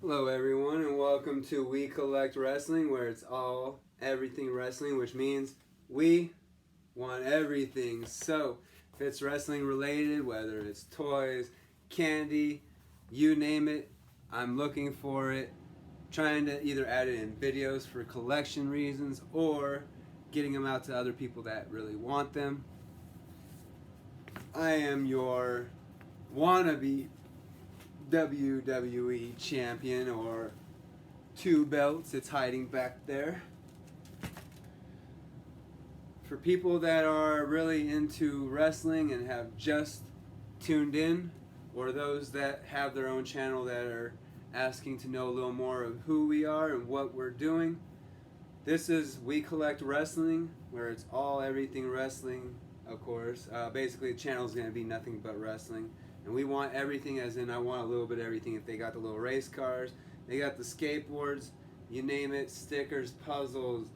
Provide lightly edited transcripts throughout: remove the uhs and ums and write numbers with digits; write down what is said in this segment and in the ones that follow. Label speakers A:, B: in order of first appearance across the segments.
A: Hello, everyone, and welcome to We Collect Wrestling, where it's all everything wrestling, which means we want everything. So, if it's wrestling related, whether it's toys, candy, you name it, I'm looking for it. Trying to either add it in videos for collection reasons or getting them out to other people that really want them. I am your wannabe WWE champion, or two belts. It's hiding back there. For people that are really into wrestling and have just tuned in, or those that have their own channel that are asking to know a little more of who we are and what we're doing, this is We Collect Wrestling, where it's all everything wrestling, of course. Basically, the channel is going to be nothing but wrestling. And we want everything, as in I want a little bit of everything. If they got the little race cars, they got the skateboards, you name it, stickers, puzzles,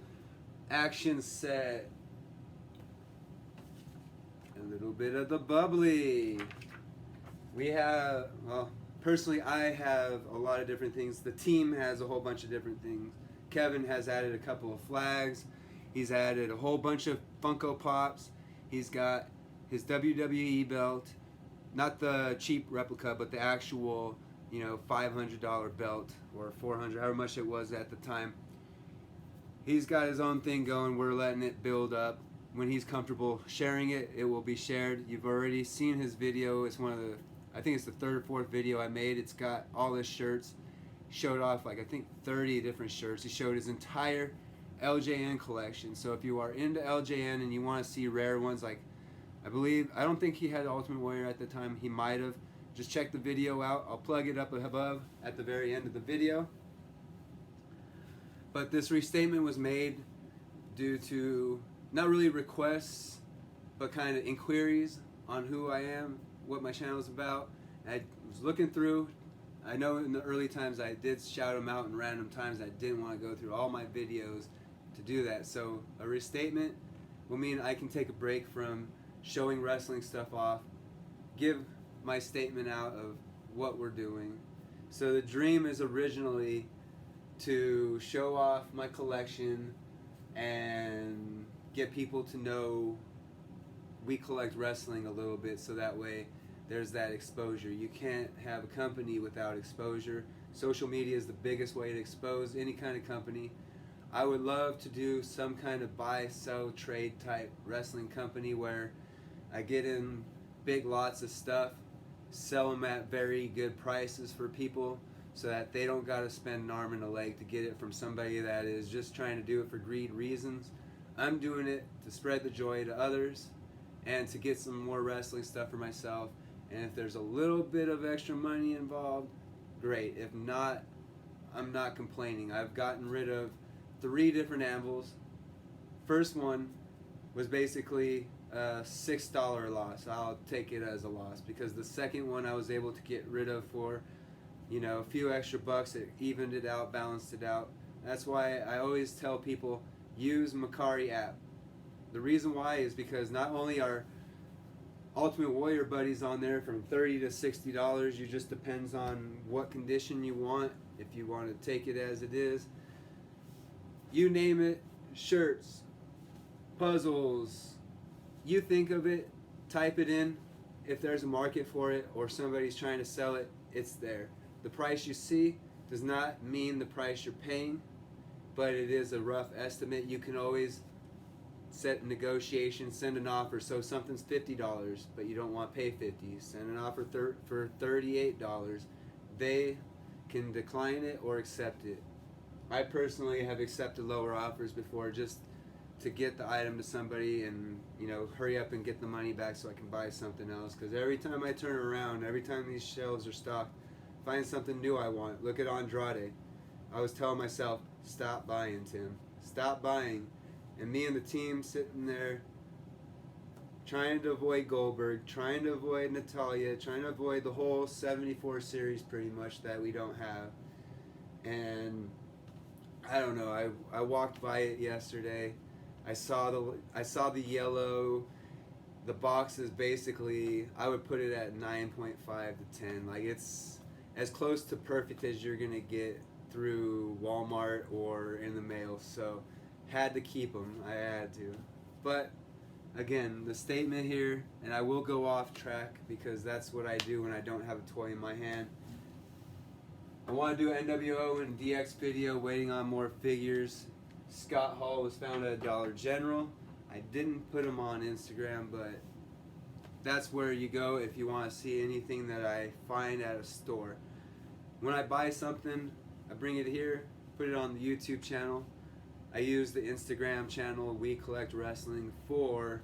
A: action set, a little bit of the bubbly. We have, well, personally, I have a lot of different things. The team has a whole bunch of different things. Kevin has added a couple of flags. He's added a whole bunch of Funko Pops. He's got his WWE belt, not the cheap replica, but the actual, $500 belt or $400, however much it was at the time. He's got his own thing going. We're letting it build up. When he's comfortable sharing it, it will be shared. You've already seen his video. It's one of the, I think it's the third or fourth video I made. It's got all his shirts. Showed off like I think 30 different shirts. He showed his entire LJN collection. So if you are into LJN and you want to see rare ones, like I don't think he had Ultimate Warrior at the time. He might have. Just check the video out. I'll plug it up above at the very end of the video. But this restatement was made due to not really requests, but kind of inquiries on who I am, what my channel is about. And I was looking through. I know in the early times I did shout them out in random times. I didn't want to go through all my videos to do that. So a restatement will mean I can take a break from showing wrestling stuff off, give my statement out of what we're doing. So the dream is originally to show off my collection and get people to know we collect wrestling a little bit, so that way there's that exposure. You can't have a company without exposure. Social media is the biggest way to expose any kind of company. I would love to do some kind of buy, sell, trade type wrestling company where I get in big lots of stuff, sell them at very good prices for people so that they don't got to spend an arm and a leg to get it from somebody that is just trying to do it for greed reasons. I'm doing it to spread the joy to others and to get some more wrestling stuff for myself. And if there's a little bit of extra money involved, great. If not, I'm not complaining. I've gotten rid of 3 different anvils. First one was basically a $6 loss. I'll take it as a loss because the second one I was able to get rid of for, a few extra bucks. It evened it out, balanced it out. That's why I always tell people, use Macari app. The reason why is because not only are Ultimate Warrior buddies on there from $30 to $60, you just depends on what condition you want. If you want to take it as it is, you name it, shirts, puzzles, you think of it, type it in. If there's a market for it or somebody's trying to sell it, it's there. The price you see does not mean the price you're paying, but it is a rough estimate. You can always set negotiations, send an offer. So something's $50, but you don't want to pay $50. Send an offer for $38. They can decline it or accept it. I personally have accepted lower offers before just to get the item to somebody and hurry up and get the money back so I can buy something else. Because every time I turn around, every time these shelves are stocked, find something new I want. Look at Andrade. I was telling myself, stop buying, Tim. Stop buying. And me and the team sitting there trying to avoid Goldberg, trying to avoid Natalia, trying to avoid the whole 74 series pretty much that we don't have. And I don't know, I walked by it yesterday. I saw the yellow. The box is basically, I would put it at 9.5 to 10. Like, it's, as close to perfect as you're gonna get through Walmart or in the mail. So had to keep them. I had to. But again, the statement here, and I will go off track because that's what I do when I don't have a toy in my hand. I want to do NWO and DX video, waiting on more figures. Scott Hall was found at Dollar General. I didn't put him on Instagram, but that's where you go if you want to see anything that I find at a store. When I buy something, I bring it here, put it on the YouTube channel. I use the Instagram channel, We Collect Wrestling, for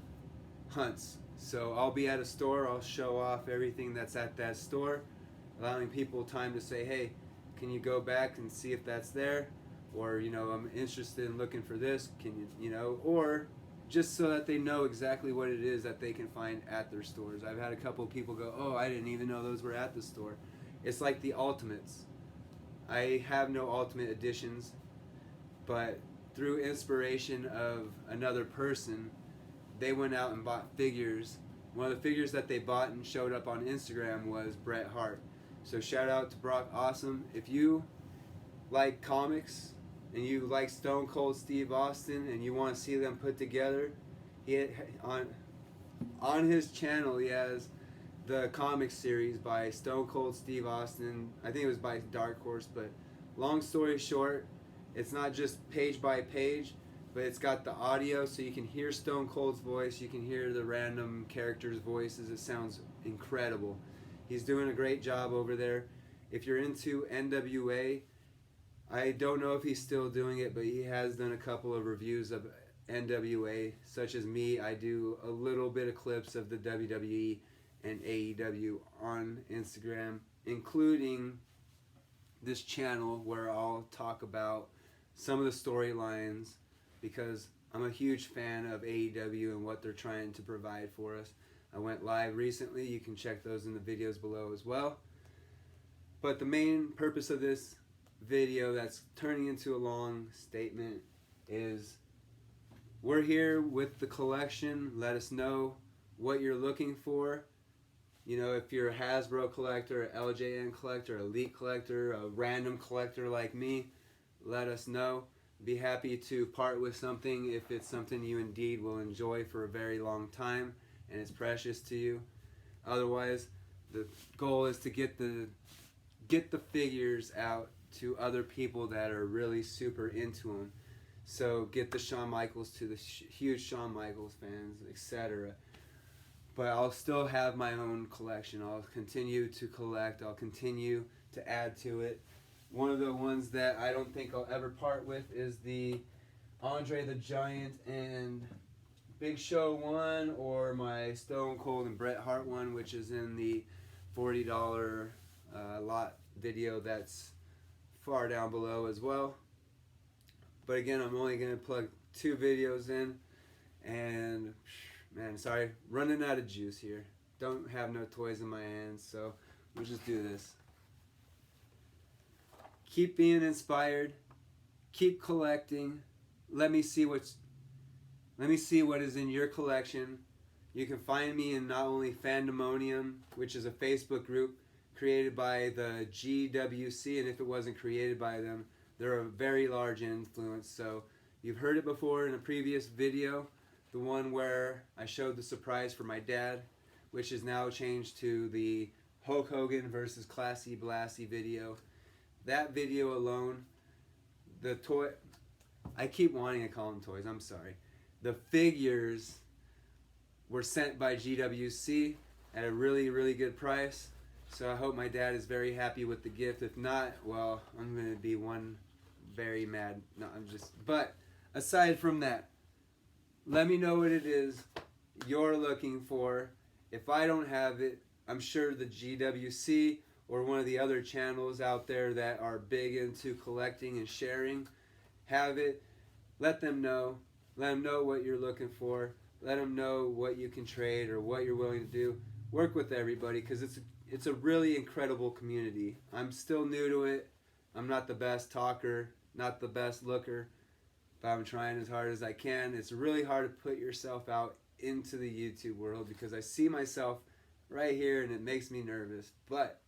A: hunts. So I'll be at a store, I'll show off everything that's at that store, allowing people time to say, hey, can you go back and see if that's there? Or, you know, I'm interested in looking for this, can you, you know, or just so that they know exactly what it is that they can find at their stores. I've had a couple of people go, oh, I didn't even know those were at the store. It's like the Ultimates. I have no Ultimate editions, but through inspiration of another person, they went out and bought figures. One of the figures that they bought and showed up on Instagram was Bret Hart. So shout out to Brock Awesome. If you like comics and you like Stone Cold Steve Austin and you want to see them put together, on his channel he has the comic series by Stone Cold Steve Austin. I think it was by Dark Horse, but long story short, it's not just page by page, but it's got the audio so you can hear Stone Cold's voice, you can hear the random characters' voices. It sounds incredible. He's doing a great job over there. If you're into NWA, I don't know if he's still doing it, but he has done a couple of reviews of NWA, such as me. I do a little bit of clips of the WWE and AEW on Instagram, including this channel where I'll talk about some of the storylines, because I'm a huge fan of AEW and what they're trying to provide for us. I went live recently. You can check those in the videos below as well. But the main purpose of this video that's turning into a long statement is we're here with the collection. Let us know what you're looking for. You know, if you're a Hasbro collector, LJN collector, elite collector, a random collector like me, let us know. Be happy to part with something if it's something you indeed will enjoy for a very long time and it's precious to you. Otherwise, the goal is to get the figures out to other people that are really super into them. So get the Shawn Michaels to the huge Shawn Michaels fans, etc. But I'll still have my own collection. I'll continue to collect. I'll continue to add to it. One of the ones that I don't think I'll ever part with is the Andre the Giant and Big Show one, or my Stone Cold and Bret Hart one, which is in the $40 lot video that's far down below as well. But again, I'm only going to plug 2 videos in, and man, sorry, running out of juice here. Don't have no toys in my hands, so we'll just do this. Keep being inspired. Keep collecting. Let me see what is in your collection. You can find me in not only Fandomonium, which is a Facebook group created by the GWC, and if it wasn't created by them, they're a very large influence. So you've heard it before in a previous video, the one where I showed the surprise for my dad, which is now changed to the Hulk Hogan versus Classy Blassie video. That video alone, the toy, I keep wanting to call them toys, I'm sorry. The figures were sent by GWC at a really, really good price. So I hope my dad is very happy with the gift. If not, well, I'm going to be one very mad. No, but aside from that, let me know what it is you're looking for. If I don't have it, I'm sure the GWC or one of the other channels out there that are big into collecting and sharing have it. Let them know. Let them know what you're looking for. Let them know what you can trade or what you're willing to do. Work with everybody, because it's a really incredible community. I'm still new to it. I'm not the best talker, not the best looker, but I'm trying as hard as I can. It's really hard to put yourself out into the YouTube world because I see myself right here and it makes me nervous. But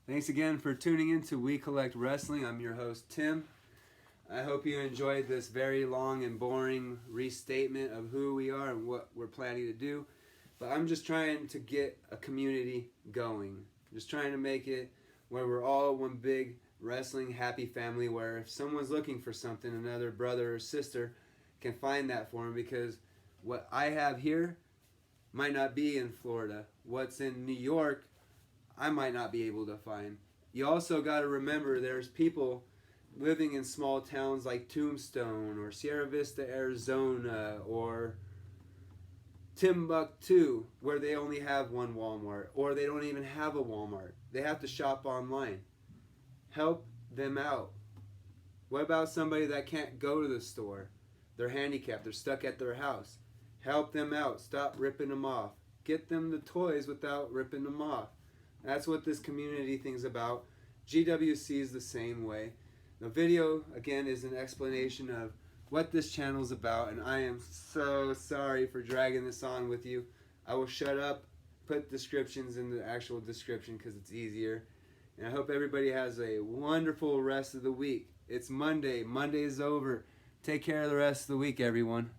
A: Thanks again for tuning in to We Collect Wrestling. I'm your host, Tim. I hope you enjoyed this very long and boring restatement of who we are and what we're planning to do. But I'm just trying to get a community going. Just trying to make it where we're all one big wrestling happy family, where if someone's looking for something, another brother or sister can find that for them, because what I have here might not be in Florida. What's in New York, I might not be able to find. You also got to remember there's people living in small towns like Tombstone or Sierra Vista, Arizona, or Timbuktu, where they only have one Walmart, or they don't even have a Walmart. They have to shop online. Help them out. What about somebody that can't go to the store? They're handicapped. They're stuck at their house. Help them out. Stop ripping them off. Get them the toys without ripping them off. That's what this community thing's about. GWC is the same way. The video, again, is an explanation of what this channel's about, and I am so sorry for dragging this on with you. I will shut up, put descriptions in the actual description because it's easier. And I hope everybody has a wonderful rest of the week. It's Monday. Monday is over. Take care of the rest of the week, everyone.